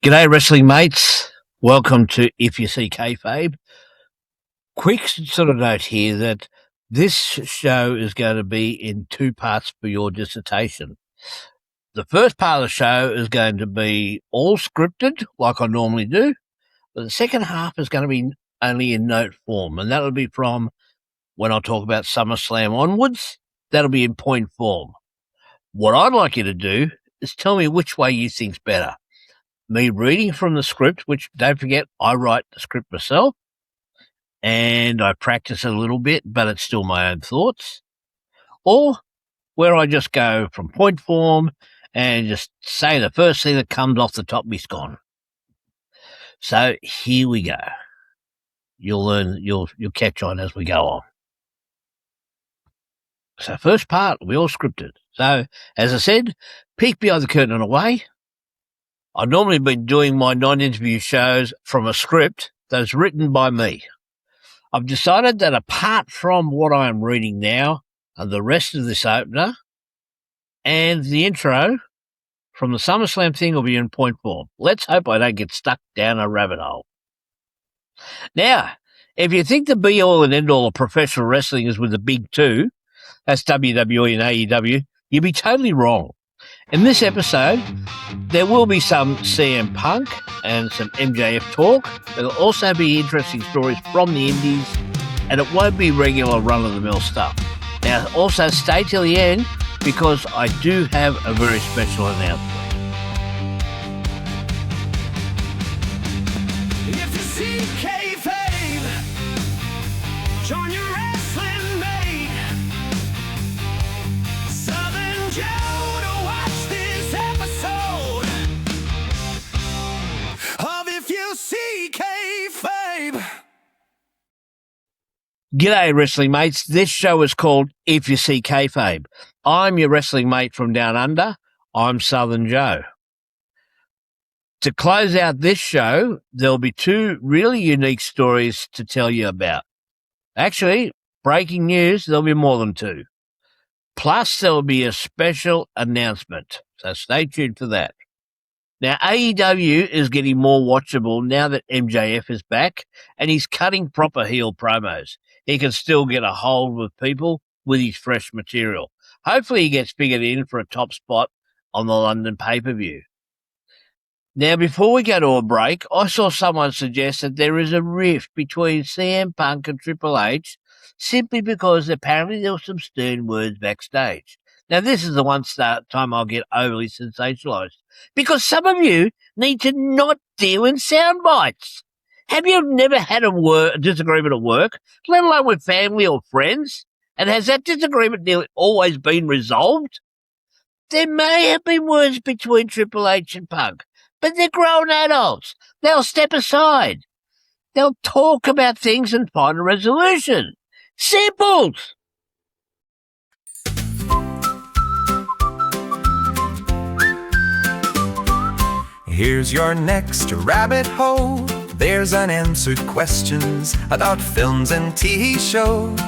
G'day, wrestling mates. Welcome to If You See Kayfabe. Quick sort of note here that this show is going to be in two parts for your dissertation. The first part of the show is going to be all scripted, like I normally do, but the second half is going to be only in note form, and that'll be from when I talk about Summerslam onwards. That'll be in point form. What I'd like you to do is tell me which way you think's better. Me reading from the script, which, don't forget, I write the script myself, and I practice a little bit, but it's still my own thoughts, or where I just go from point form and just say the first thing that comes off the top of my scone. So here we go. You'll learn, you'll catch on as we go on. So first part, we all scripted. So, as I said, peek behind the curtain and away. I've normally been doing my non-interview shows from a script that's written by me. I've decided that apart from what I am reading now and the rest of this opener and the intro from the SummerSlam thing will be in point form. Let's hope I don't get stuck down a rabbit hole. Now, if you think the be-all and end-all of professional wrestling is with the big two, that's WWE and AEW, you'd be totally wrong. In this episode, there will be some CM Punk and some MJF talk. There will also be interesting stories from the indies, and it won't be regular run-of-the-mill stuff. Now, also stay till the end, because I do have a very special announcement. If you see Kayfabe, join your wrestling mate, Southern Joe, to watch this episode of If You See Kayfabe. G'day, wrestling mates. This show is called If You See Kayfabe. I'm your wrestling mate from down under. I'm Southern Joe. To close out this show, there'll be two really unique stories to tell you about. Actually, breaking news, there'll be more than two. Plus, there'll be a special announcement, so stay tuned for that. Now, AEW is getting more watchable now that MJF is back, and he's cutting proper heel promos. He can still get a hold with people with his fresh material. Hopefully he gets figured in for a top spot on the London pay-per-view. Now, before we go to a break, I saw someone suggest that there is a rift between CM Punk and Triple H simply because apparently there were some stern words backstage. Now, this is the one time I'll get overly sensationalized, because some of you need to not deal in sound bites. Have you never had a disagreement at work, let alone with family or friends? And has that disagreement nearly always been resolved? There may have been words between Triple H and Punk, but they're grown adults. They'll step aside. They'll talk about things and find a resolution. Simples. Here's your next rabbit hole. There's unanswered questions about films and TV shows.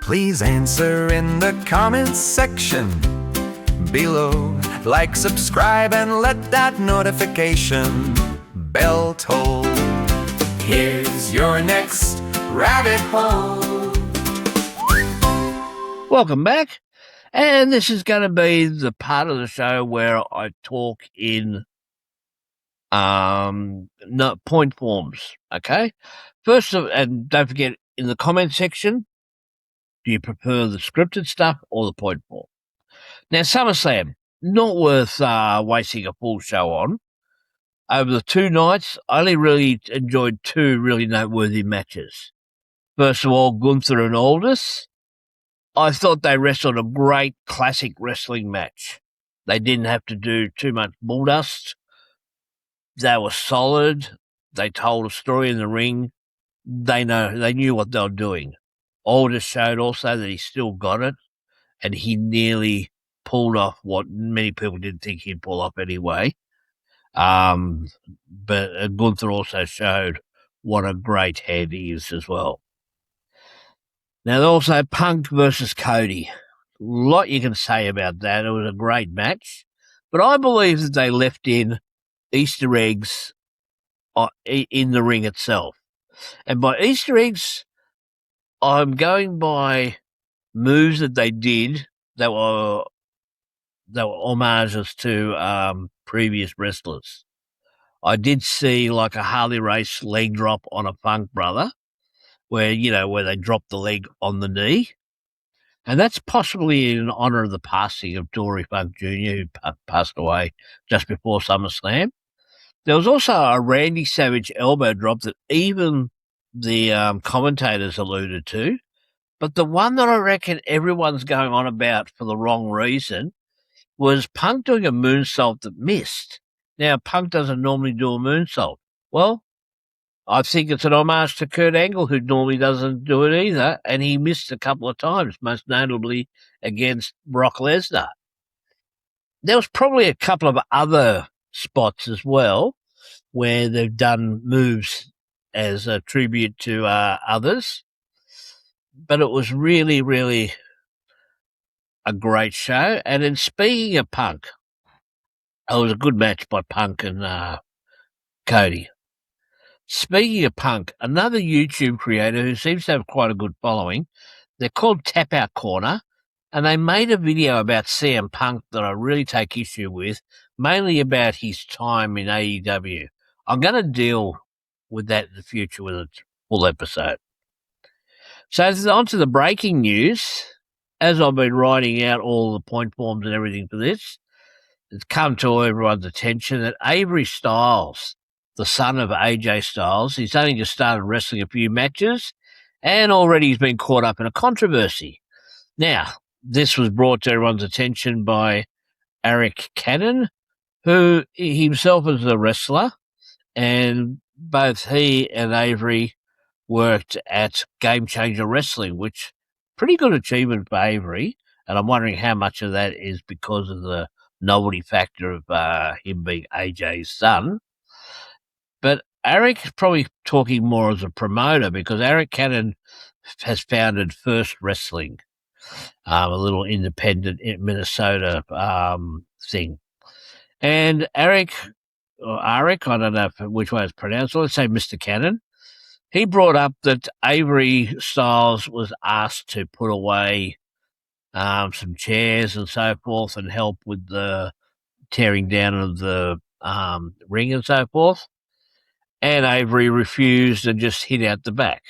Please answer in the comments section below. Like, subscribe, and let that notification bell toll. Here's your next rabbit hole. Welcome back. And this is going to be the part of the show where I talk in point forms, okay? First, and don't forget, in the comment section, do you prefer the scripted stuff or the point form? Now, SummerSlam, not worth wasting a full show on. Over the two nights, I only really enjoyed two really noteworthy matches. First of all, Gunther and Aldous. I thought they wrestled a great classic wrestling match. They didn't have to do too much bulldust. They were solid. They told a story in the ring. They knew what they were doing. Aldous showed also that he still got it, and he nearly pulled off what many people didn't think he'd pull off anyway. But Gunther also showed what a great head he is as well. Now, also Punk versus Cody. A lot you can say about that. It was a great match. But I believe that they left in Easter eggs in the ring itself. And by Easter eggs, I'm going by moves that they did that were homages to previous wrestlers. I did see like a Harley Race leg drop on a Punk brother, where they drop the leg on the knee, and that's possibly in honour of the passing of Dory Funk Jr., who passed away just before SummerSlam. There was also a Randy Savage elbow drop that even the commentators alluded to, but the one that I reckon everyone's going on about for the wrong reason was Punk doing a moonsault that missed. Now, Punk doesn't normally do a moonsault. Well, I think it's an homage to Kurt Angle, who normally doesn't do it either, and he missed a couple of times, most notably against Brock Lesnar. There was probably a couple of other spots as well where they've done moves as a tribute to others, but it was really, really a great show. And then speaking of Punk, it was a good match by Punk and Cody. Speaking of Punk, another YouTube creator who seems to have quite a good following, they're called Tap Out Corner, and they made a video about CM Punk that I really take issue with, mainly about his time in AEW. I'm going to deal with that in the future with a full episode. So on to the breaking news. As I've been writing out all the point forms and everything for this, it's come to everyone's attention that Avery Styles, the son of AJ Styles, he's only just started wrestling a few matches, and already he's been caught up in a controversy. Now, this was brought to everyone's attention by Eric Cannon, who himself is a wrestler, and both he and Avery worked at Game Changer Wrestling, which pretty good achievement for Avery, and I'm wondering how much of that is because of the novelty factor of him being AJ's son. But Eric is probably talking more as a promoter, because Eric Cannon has founded First Wrestling, a little independent Minnesota thing. And Eric, I don't know which way it's pronounced, let's say Mr. Cannon, he brought up that Avery Styles was asked to put away some chairs and so forth and help with the tearing down of the ring and so forth. And Avery refused and just hid out the back,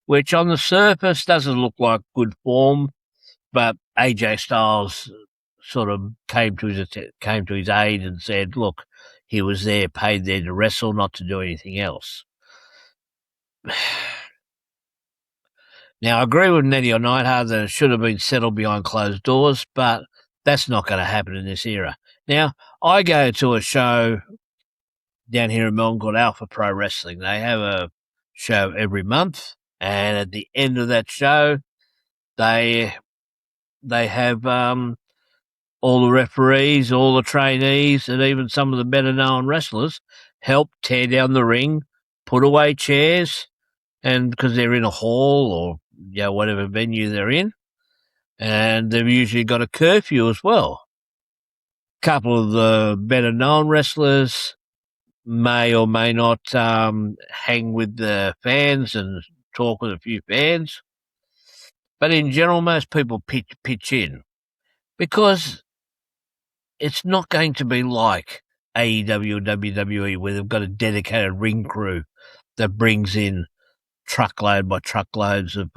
which on the surface doesn't look like good form, but AJ Styles sort of came to his aid and said, look, he was there, paid there to wrestle, not to do anything else. Now, I agree with Nettie or Neidhart that it should have been settled behind closed doors, but that's not going to happen in this era. Now, I go to a show down here in Melbourne called Alpha Pro Wrestling. They have a show every month, and at the end of that show, they have all the referees, all the trainees, and even some of the better-known wrestlers help tear down the ring, put away chairs, and because they're in a hall or whatever venue they're in, and they've usually got a curfew as well. A couple of the better-known wrestlers may or may not hang with the fans and talk with a few fans, but in general, most people pitch in, because it's not going to be like AEW or WWE where they've got a dedicated ring crew that brings in truckload by truckloads of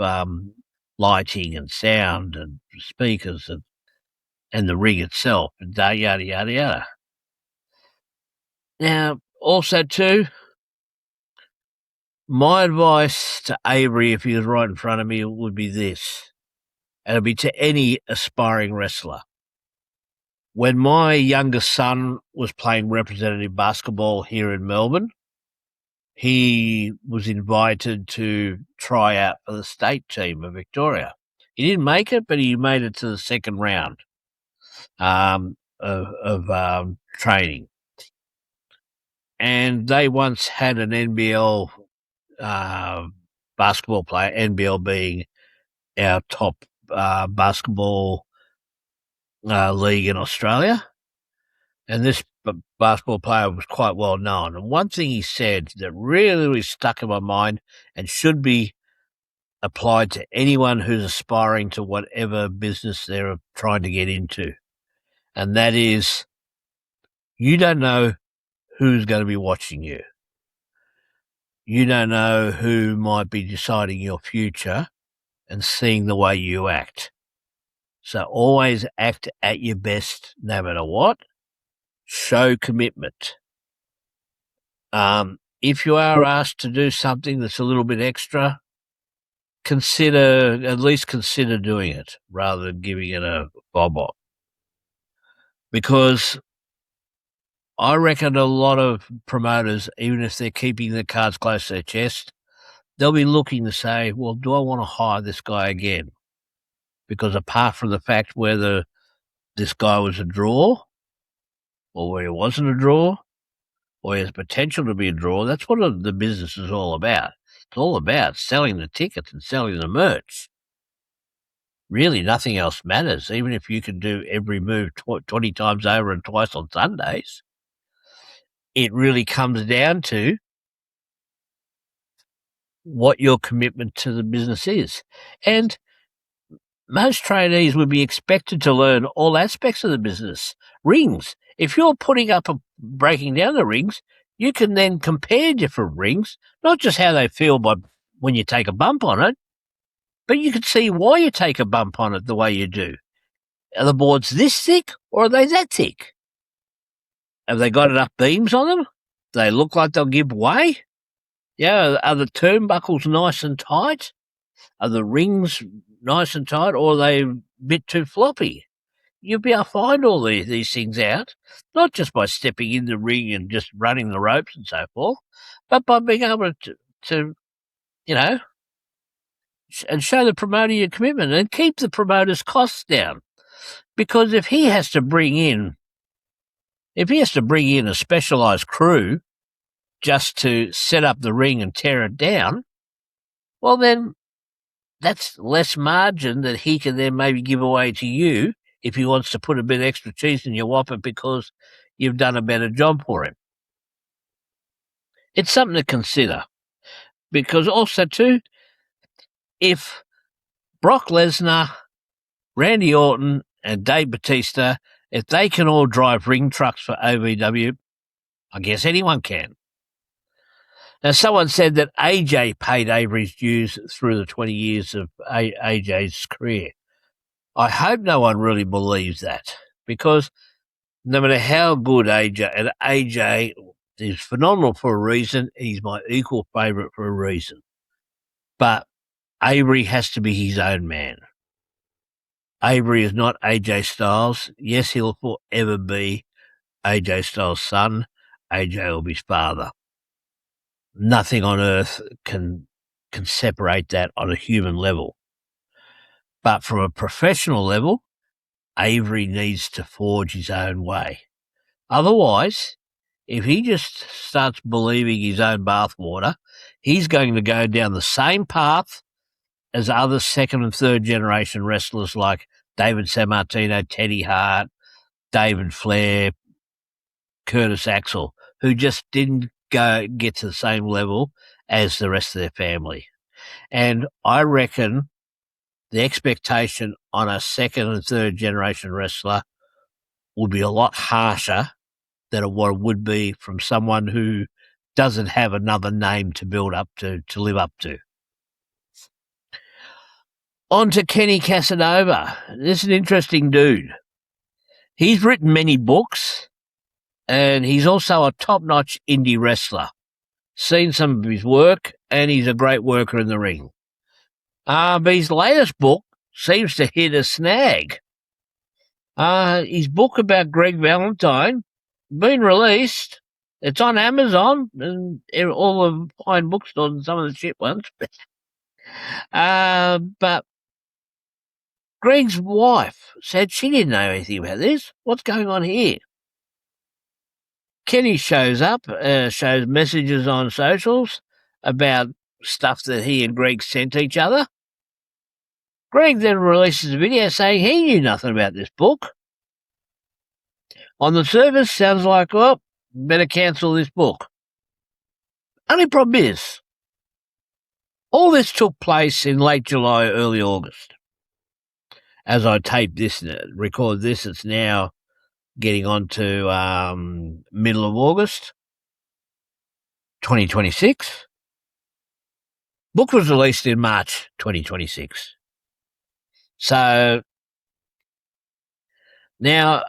lighting and sound and speakers and the ring itself, and yada, yada, yada. Now, also too, my advice to Avery, if he was right in front of me, would be this, and it'd be to any aspiring wrestler. When my youngest son was playing representative basketball here in Melbourne, he was invited to try out for the state team of Victoria. He didn't make it, but he made it to the second round of training. And they once had an NBL basketball player, NBL being our top basketball league in Australia. And this basketball player was quite well known. And one thing he said that really stuck in my mind and should be applied to anyone who's aspiring to whatever business they're trying to get into. And that is, you don't know who's going to be watching you. You don't know who might be deciding your future and seeing the way you act. So always act at your best no matter what. Show commitment. If you are asked to do something that's a little bit extra, at least consider doing it rather than giving it a bob off. Because I reckon a lot of promoters, even if they're keeping their cards close to their chest, they'll be looking to say, well, do I want to hire this guy again? Because apart from the fact whether this guy was a draw or where he wasn't a draw or he has potential to be a draw, that's what the business is all about. It's all about selling the tickets and selling the merch. Really, nothing else matters, even if you can do every move 20 times over and twice on Sundays. It really comes down to what your commitment to the business is. And most trainees would be expected to learn all aspects of the business. Rings. If you're breaking down the rings, you can then compare different rings, not just how they feel when you take a bump on it, but you can see why you take a bump on it the way you do. Are the boards this thick or are they that thick? Have they got enough beams on them? Do they look like they'll give way? Yeah, are the turnbuckles nice and tight? Are the rings nice and tight, or are they a bit too floppy? You'll be able to find all these things out, not just by stepping in the ring and just running the ropes and so forth, but by being able to and show the promoter your commitment and keep the promoter's costs down. Because if he has to bring in a specialised crew just to set up the ring and tear it down, well then that's less margin that he can then maybe give away to you if he wants to put a bit of extra cheese in your whopper because you've done a better job for him. It's something to consider. Because also too, if Brock Lesnar, Randy Orton and Dave Bautista, if they can all drive ring trucks for AEW, I guess anyone can. Now, someone said that AJ paid Avery's dues through the 20 years of AJ's career. I hope no one really believes that, because no matter how good AJ is phenomenal for a reason, he's my equal favourite for a reason. But Avery has to be his own man. Avery is not AJ Styles. Yes, he'll forever be AJ Styles' son. AJ will be his father. Nothing on earth can separate that on a human level. But from a professional level, Avery needs to forge his own way. Otherwise, if he just starts believing his own bathwater, he's going to go down the same path as other second and third generation wrestlers like David Sammartino, Teddy Hart, David Flair, Curtis Axel, who just didn't get to the same level as the rest of their family. And I reckon the expectation on a second and third generation wrestler would be a lot harsher than what it would be from someone who doesn't have another name to build up to live up to. On to Kenny Casanova. This is an interesting dude. He's written many books, and he's also a top-notch indie wrestler. Seen some of his work, and he's a great worker in the ring. But his latest book seems to hit a snag. His book about Greg Valentine, been released. It's on Amazon and all the fine bookstores and some of the shit ones. But Greg's wife said she didn't know anything about this. What's going on here? Kenny shows up, shows messages on socials about stuff that he and Greg sent each other. Greg then releases a video saying he knew nothing about this book. On the surface, sounds like, well, better cancel this book. Only problem is, all this took place in late July, early August. As I tape this, record this, it's now getting on to middle of August, 2026. Book was released in March 2026. So now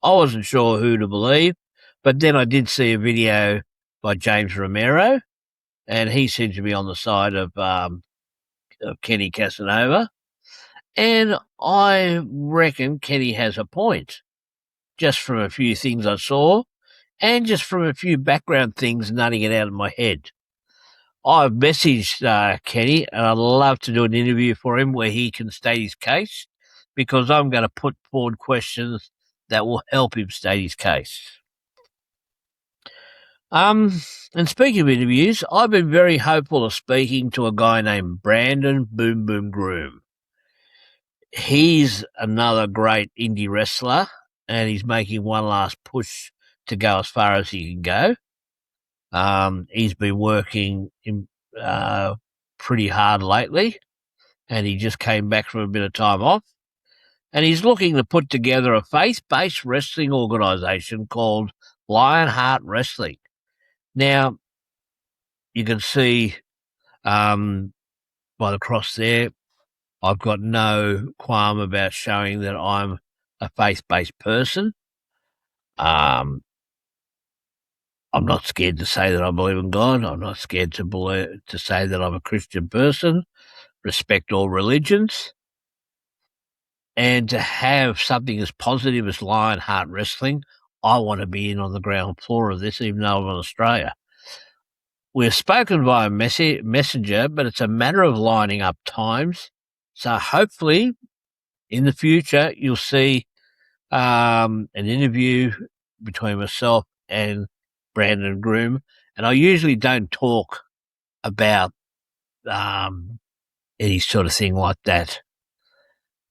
I wasn't sure who to believe, but then I did see a video by James Romero, and he seemed to be on the side of Kenny Casanova. And I reckon Kenny has a point, just from a few things I saw and just from a few background things nutting it out of my head. I've messaged Kenny, and I'd love to do an interview for him where he can state his case, because I'm going to put forward questions that will help him state his case. And speaking of interviews, I've been very hopeful of speaking to a guy named Brandon Boom Boom Groom. He's another great indie wrestler, and he's making one last push to go as far as he can go. He's been working pretty hard lately, and he just came back from a bit of time off. And he's looking to put together a faith-based wrestling organisation called Lionheart Wrestling. Now, you can see by the cross there, I've got no qualm about showing that I'm a faith-based person. I'm not scared to say that I believe in God. I'm not scared to say that I'm a Christian person. Respect all religions. And to have something as positive as Lionheart Wrestling, I want to be in on the ground floor of this, even though I'm in Australia. We're spoken via messenger, but it's a matter of lining up times. So hopefully, in the future, you'll see an interview between myself and Brandon Groom. And I usually don't talk about any sort of thing like that.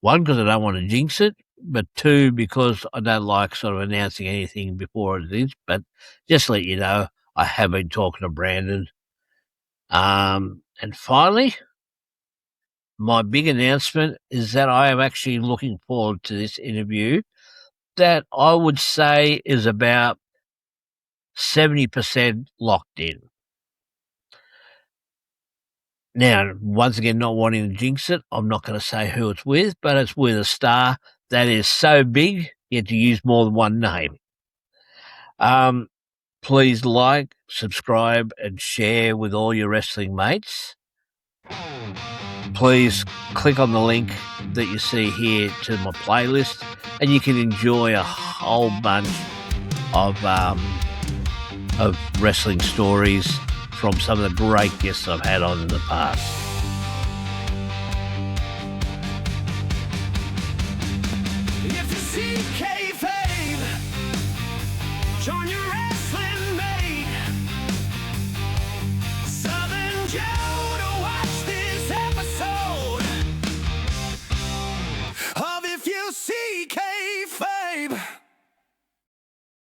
One, because I don't want to jinx it, but two, because I don't like sort of announcing anything before it is. But just to let you know, I have been talking to Brandon. And finally, my big announcement is that I am actually looking forward to this interview that I would say is about 70% locked in. Now, once again, not wanting to jinx it, I'm not going to say who it's with, but it's with a star that is so big, you have to use more than one name. Please like, subscribe, and share with all your wrestling mates. Please click on the link that you see here to my playlist, and you can enjoy a whole bunch of wrestling stories from some of the great guests I've had on in the past.